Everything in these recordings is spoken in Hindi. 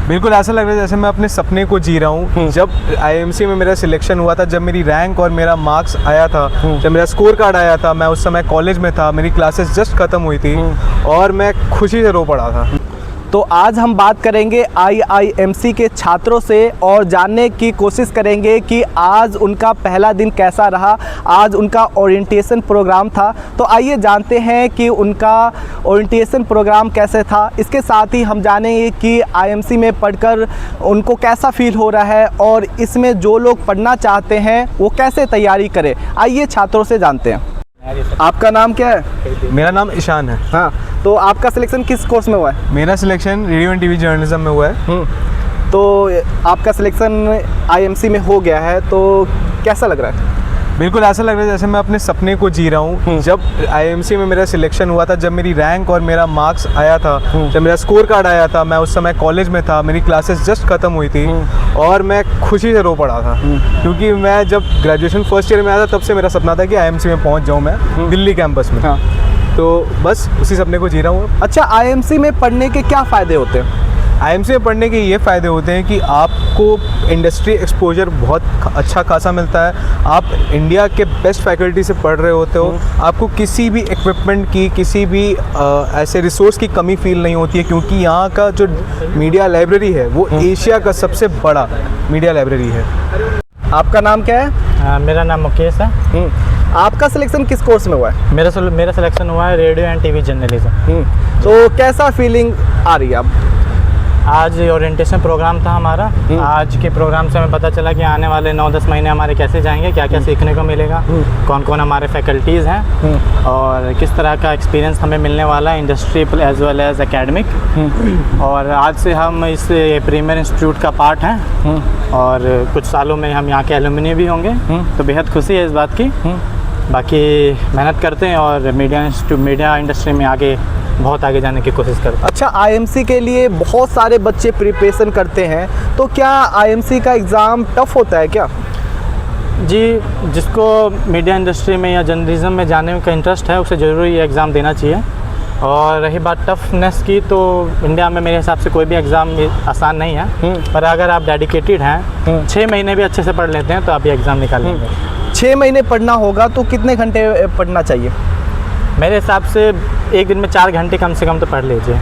बिल्कुल ऐसा लग रहा है जैसे मैं अपने सपने को जी रहा हूँ। जब आईएमसी में मेरा सिलेक्शन हुआ था, जब मेरी रैंक और मेरा मार्क्स आया था, जब मेरा स्कोर कार्ड आया था, मैं उस समय कॉलेज में था, मेरी क्लासेस जस्ट ख़त्म हुई थी और मैं खुशी से रो पड़ा था। तो आज हम बात करेंगे आईआईएमसी के छात्रों से और जानने की कोशिश करेंगे कि आज उनका पहला दिन कैसा रहा। आज उनका ओरिएंटेशन प्रोग्राम था, तो आइए जानते हैं कि उनका ओरिएंटेशन प्रोग्राम कैसे था। इसके साथ ही हम जानेंगे कि आईएमसी में पढ़कर उनको कैसा फील हो रहा है और इसमें जो लोग पढ़ना चाहते हैं वो कैसे तैयारी करें। आइए छात्रों से जानते हैं। आपका नाम क्या है? मेरा नाम ईशान है। हाँ, तो आपका सिलेक्शन किस कोर्स में हुआ है? मेरा selection radio and TV journalism में हुआ है। तो आपका सिलेक्शन आईएमसी में हो गया है, तो कैसा लग रहा है? बिल्कुल ऐसा लग रहा है जैसे मैं अपने सपने को जी रहा हूँ। जब आईएमसी में मेरा सिलेक्शन हुआ था, जब मेरी रैंक और मेरा मार्क्स आया था, जब मेरा स्कोर कार्ड आया था, मैं उस समय कॉलेज में था, मेरी क्लासेस जस्ट ख़त्म हुई थी और मैं खुशी से रो पड़ा था। क्योंकि मैं जब ग्रेजुएशन फर्स्ट ईयर में आया था, तब से मेरा सपना था कि आईएमसी में पहुँच जाऊँ मैं, दिल्ली कैंपस में। हाँ। तो बस उसी सपने को जी रहा हूँ। अच्छा, आईएमसी में पढ़ने के क्या फ़ायदे होते हैं? आईएमसी में पढ़ने के ये फ़ायदे होते हैं कि आपको इंडस्ट्री एक्सपोजर बहुत अच्छा खासा मिलता है। आप इंडिया के बेस्ट फैकल्टी से पढ़ रहे होते हो। आपको किसी भी इक्विपमेंट की, किसी भी ऐसे रिसोर्स की कमी फील नहीं होती है, क्योंकि यहाँ का जो मीडिया लाइब्रेरी है वो एशिया का सबसे बड़ा मीडिया लाइब्रेरी है। आपका नाम क्या है? मेरा नाम मुकेश है। आपका सिलेक्शन किस कोर्स में हुआ है? मेरा सिलेक्शन हुआ है रेडियो एंड टीवी जर्नलिज्म। तो कैसा फीलिंग आ रही है अब? आज ओरिएंटेशन प्रोग्राम था हमारा। आज के प्रोग्राम से हमें पता चला कि आने वाले 9-10 महीने हमारे कैसे जाएंगे, क्या क्या सीखने को मिलेगा, कौन कौन हमारे फैकल्टीज़ हैं और किस तरह का एक्सपीरियंस हमें मिलने वाला है industry as well as academic. और आज से हम इस प्रीमियर इंस्टीट्यूट का पार्ट हैं और कुछ सालों में हम यहाँ के एलुमनी भी होंगे। तो बेहद खुशी है इस बात की। बाकी मेहनत करते हैं और मीडिया इंडस्ट्री में आगे बहुत आगे जाने की कोशिश करते हैं। अच्छा, आईएमसी के लिए बहुत सारे बच्चे प्रिपरेशन करते हैं, तो क्या आईएमसी का एग्ज़ाम टफ होता है क्या? जी, जिसको मीडिया इंडस्ट्री में या जर्नलिज्म में जाने का इंटरेस्ट है उसे ज़रूर ये एग्ज़ाम देना चाहिए। और रही बात टफनेस की, तो इंडिया में मेरे हिसाब से कोई भी एग्ज़ाम आसान नहीं है। पर अगर आप डेडिकेटेड हैं, 6 महीने भी अच्छे से पढ़ लेते हैं तो आप ये एग्ज़ाम निकाल लेंगे। 6 महीने पढ़ना होगा तो कितने घंटे पढ़ना चाहिए? मेरे हिसाब से एक दिन में 4 घंटे कम से कम तो पढ़ लीजिए।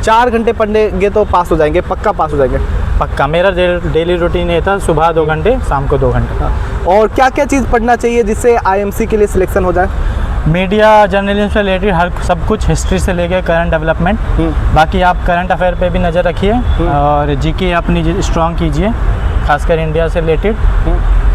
4 घंटे पढ़ेंगे तो पास हो जाएंगे, पक्का पास हो जाएंगे? पक्का। मेरा डेली रूटीन ये था, सुबह 2 घंटे, शाम को 2 घंटे। और क्या क्या चीज़ पढ़ना चाहिए जिससे आईएमसी के लिए सिलेक्शन हो जाए? मीडिया जर्नलिज्म से रिलेटेड हर सब कुछ, हिस्ट्री से लेकर करंट डेवलपमेंट। बाकी आप करंट अफेयर पे भी नज़र रखिए और जीके अपनी स्ट्रॉन्ग कीजिए, खासकर इंडिया से रिलेटेड।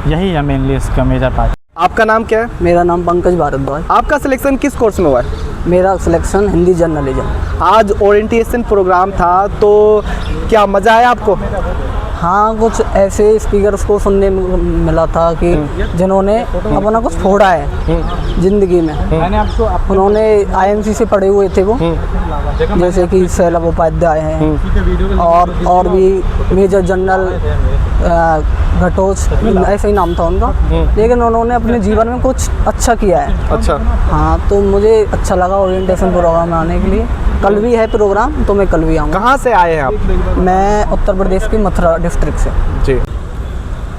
यही है मेनली इसका मेजर पार्ट। आपका नाम क्या है? मेरा नाम पंकज भारद्वाज। आपका सिलेक्शन किस कोर्स में हुआ है? मेरा सिलेक्शन हिंदी जर्नलिज्म। आज ओरिएंटेशन प्रोग्राम था, तो क्या मज़ा आया आपको? हाँ, कुछ ऐसे स्पीकर्स को सुनने मिला था कि जिन्होंने अपना कुछ फोड़ा है ज़िंदगी में। उन्होंने आईएमसी से पढ़े हुए थे वो, जैसे कि सैलभ उपाध्याय हैं और भी मेजर जनरल घटोच, ऐसा ही नाम था उनका। लेकिन उन्होंने अपने जीवन में कुछ अच्छा किया है। अच्छा। हाँ, तो मुझे अच्छा लगा ओरिएंटेशन प्रोग्राम में आने के लिए। कल भी है प्रोग्राम, तो मैं कल भी आऊँगा। कहाँ से आए हैं आप? मैं उत्तर प्रदेश के मथुरा डिस्ट्रिक्ट से। जी।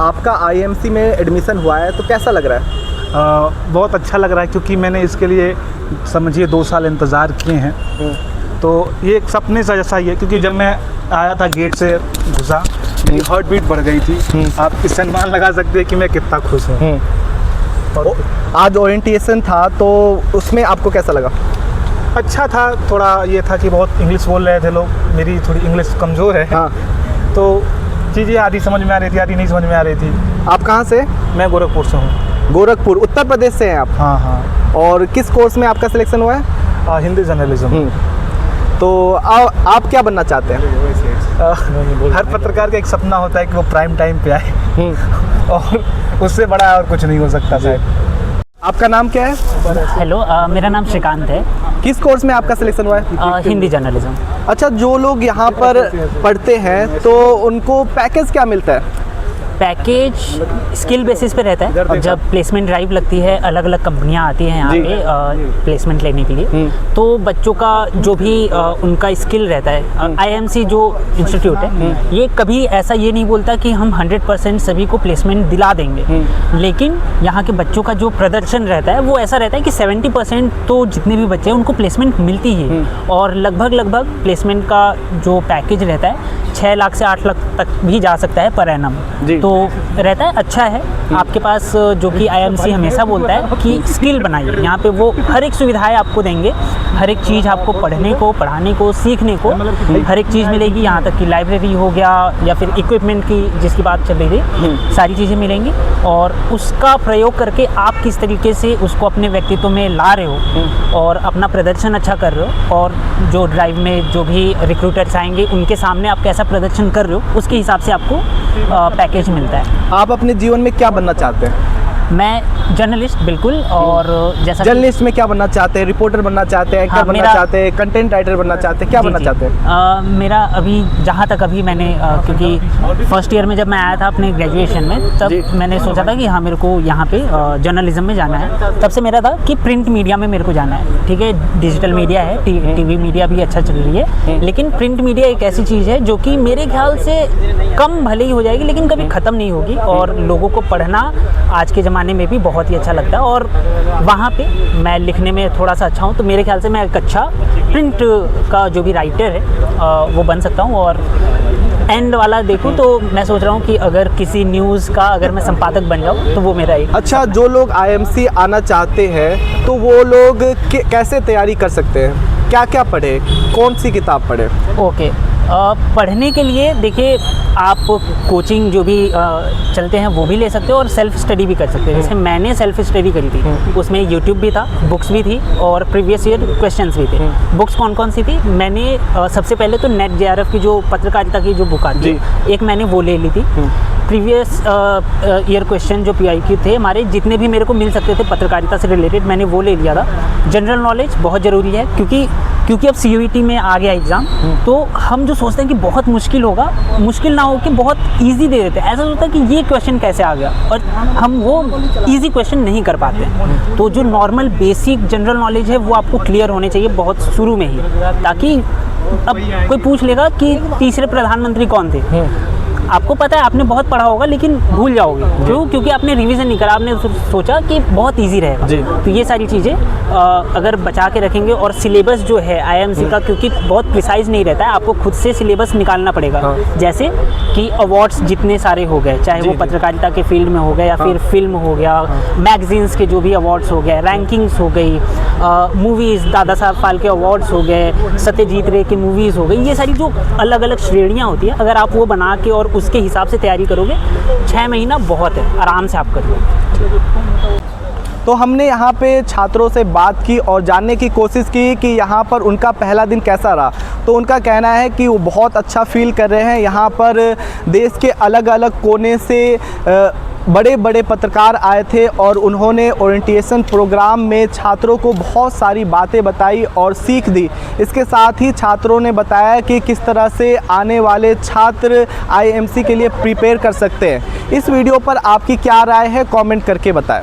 आपका आईएमसी में एडमिशन हुआ है, तो कैसा लग रहा है? बहुत अच्छा लग रहा है, क्योंकि मैंने इसके लिए समझिए 2 साल इंतज़ार किए हैं। तो ये एक सपने सा जैसा ही है, क्योंकि जब मैं आया था गेट से घुसा, मेरी हार्ट बीट बढ़ गई थी। आप इससे अनुमान लगा सकते हैं कि मैं कितना खुश हूँ। आज ओरिएंटेशन था, तो उसमें आपको कैसा लगा? अच्छा था। थोड़ा ये था कि बहुत इंग्लिश बोल रहे थे लोग, मेरी थोड़ी इंग्लिश कमज़ोर है। हाँ। तो चीज़ें आधी समझ में आ रही थी, आधी नहीं समझ में आ रही थी। आप कहाँ से? मैं गोरखपुर से हूँ। गोरखपुर, उत्तर प्रदेश से हैं आप? हाँ हाँ। और किस कोर्स में आपका सिलेक्शन हुआ है? हिंदी जर्नलिज्म। तो आप क्या बनना चाहते हैं? हर पत्रकार का एक सपना होता है कि वो प्राइम टाइम पे आए और उससे बड़ा और कुछ नहीं हो सकता शायद। आपका नाम क्या है? हेलो, मेरा नाम श्रीकांत है। किस कोर्स में आपका सिलेक्शन हुआ है? हिंदी जर्नलिज्म। अच्छा, जो लोग यहाँ पर पढ़ते हैं तो उनको पैकेज क्या मिलता है? पैकेज स्किल बेसिस पे रहता है। जब प्लेसमेंट ड्राइव लगती है, अलग अलग कंपनियां आती हैं यहाँ पे प्लेसमेंट लेने के लिए, तो बच्चों का जो भी उनका स्किल रहता है, आईएमसी जो इंस्टीट्यूट है ये कभी ऐसा ये नहीं बोलता कि हम 100% सभी को प्लेसमेंट दिला देंगे, लेकिन यहाँ के बच्चों का जो प्रदर्शन रहता है वो ऐसा रहता है कि 70% तो जितने भी बच्चे हैं उनको प्लेसमेंट मिलती है। और लगभग प्लेसमेंट का जो पैकेज रहता है 6 लाख से 8 लाख तक भी जा सकता है पर एनम, तो रहता है अच्छा है आपके पास। जो कि आईएमसी हमेशा बोलता है कि स्किल बनाइए, यहाँ पे वो हर एक सुविधाएं आपको देंगे, हर एक चीज़ आपको पढ़ने को, पढ़ाने को, सीखने को हर एक चीज़ मिलेगी। यहाँ तक कि लाइब्रेरी हो गया या फिर इक्विपमेंट की जिसकी बात चल रही थी, सारी चीज़ें मिलेंगी। और उसका प्रयोग करके आप किस तरीके से उसको अपने व्यक्तित्व में ला रहे हो और अपना प्रदर्शन अच्छा कर रहे हो, और जो ड्राइव में जो भी रिक्रूटर्स आएंगे उनके सामने आप कैसा प्रदर्शन कर रहे हो उसके हिसाब से आपको पैकेज मिलता है। आप अपने जीवन में क्या बनना चाहते हैं? मैं जर्नलिस्ट बिल्कुल, और जैसा जर्नलिस्ट में क्या बनना चाहते हैं? रिपोर्टर बनना चाहते हैं, क्या बनना चाहते हैं, कंटेंट राइटर बनना चाहते हैं, क्या बनना चाहते हैं? मेरा अभी जहाँ तक अभी मैंने क्योंकि फर्स्ट ईयर में जब मैं आया था अपने ग्रेजुएशन में, तब मैंने सोचा था कि हाँ मेरे को यहाँ पे जर्नलिज्म में जाना है। तब से मेरा था कि प्रिंट मीडिया में मेरे को जाना है। ठीक है, डिजिटल मीडिया है, टीवी मीडिया भी अच्छा चल रही है, लेकिन प्रिंट मीडिया एक ऐसी चीज़ है जो कि मेरे ख्याल से कम भले ही हो जाएगी लेकिन कभी ख़त्म नहीं होगी, और लोगों को पढ़ना आज के ज़माने में भी बहुत ही अच्छा लगता है। और वहाँ पे मैं लिखने में थोड़ा सा अच्छा हूँ, तो मेरे ख्याल से मैं एक अच्छा प्रिंट का जो भी राइटर है वो बन सकता हूँ। और एंड वाला देखूँ तो मैं सोच रहा हूँ कि अगर किसी न्यूज़ का अगर मैं संपादक बन जाऊँ तो वो मेरा एक अच्छा। जो लोग आईएमसी आना चाहते हैं तो वो लोग कैसे तैयारी कर सकते हैं? क्या क्या पढ़े, कौन सी किताब पढ़े? ओके, पढ़ने के लिए देखिए आप कोचिंग जो भी चलते हैं वो भी ले सकते हो और सेल्फ स्टडी भी कर सकते हो। जैसे मैंने सेल्फ स्टडी करी थी, उसमें यूट्यूब भी था, बुक्स भी थी और प्रीवियस ईयर क्वेश्चंस भी थे। बुक्स कौन कौन सी थी? मैंने सबसे पहले तो नेट जेआरएफ की जो पत्रकारिता की जो बुक आती है एक मैंने वो ले ली थी। प्रीवियस ईयर क्वेश्चन जो PIQ थे हमारे जितने भी मेरे को मिल सकते थे पत्रकारिता से रिलेटेड, मैंने वो ले लिया था। जनरल नॉलेज बहुत ज़रूरी है क्योंकि अब CUET में आ गया एग्ज़ाम, तो हम जो सोचते हैं कि बहुत मुश्किल होगा, मुश्किल ना हो कि बहुत इजी दे देते हैं। ऐसा होता है कि ये क्वेश्चन कैसे आ गया, और हम वो इजी क्वेश्चन नहीं कर पाते हैं। तो जो नॉर्मल बेसिक जनरल नॉलेज है वो आपको क्लियर होने चाहिए बहुत शुरू में ही, ताकि अब कोई पूछ लेगा कि तीसरे प्रधानमंत्री कौन थे, आपको पता है, आपने बहुत पढ़ा होगा लेकिन भूल जाओगे। क्यों? क्योंकि आपने रिवीजन नहीं करा, आपने सोचा कि बहुत इजी रहेगा। तो ये सारी चीज़ें अगर बचा के रखेंगे, और सिलेबस जो है आईएमसी का क्योंकि बहुत प्रिसाइज नहीं रहता है, आपको खुद से सिलेबस निकालना पड़ेगा। जैसे कि अवार्ड्स जितने सारे हो गए, चाहे वो पत्रकारिता के फील्ड में हो गए या फिर फिल्म हो गया, मैगजीन्स के जो भी अवार्ड्स हो गए, रैंकिंग्स हो गई, मूवीज़ दादा साहब फाल्के अवार्ड्स हो गए, सत्यजीत रे की मूवीज़ हो गई, ये सारी जो अलग अलग श्रेणियाँ होती हैं, अगर आप वो बना के और उसके हिसाब से तैयारी करोगे 6 महीना बहुत है, आराम से आप करोगे। तो हमने यहाँ पे छात्रों से बात की और जानने की कोशिश की कि यहाँ पर उनका पहला दिन कैसा रहा। तो उनका कहना है कि वो बहुत अच्छा फील कर रहे हैं। यहाँ पर देश के अलग अलग कोने से बड़े बड़े पत्रकार आए थे और उन्होंने ओरिएंटेशन प्रोग्राम में छात्रों को बहुत सारी बातें बताई और सीख दी। इसके साथ ही छात्रों ने बताया कि किस तरह से आने वाले छात्र आईएमसी के लिए प्रिपेयर कर सकते हैं। इस वीडियो पर आपकी क्या राय है, कमेंट करके बताएं।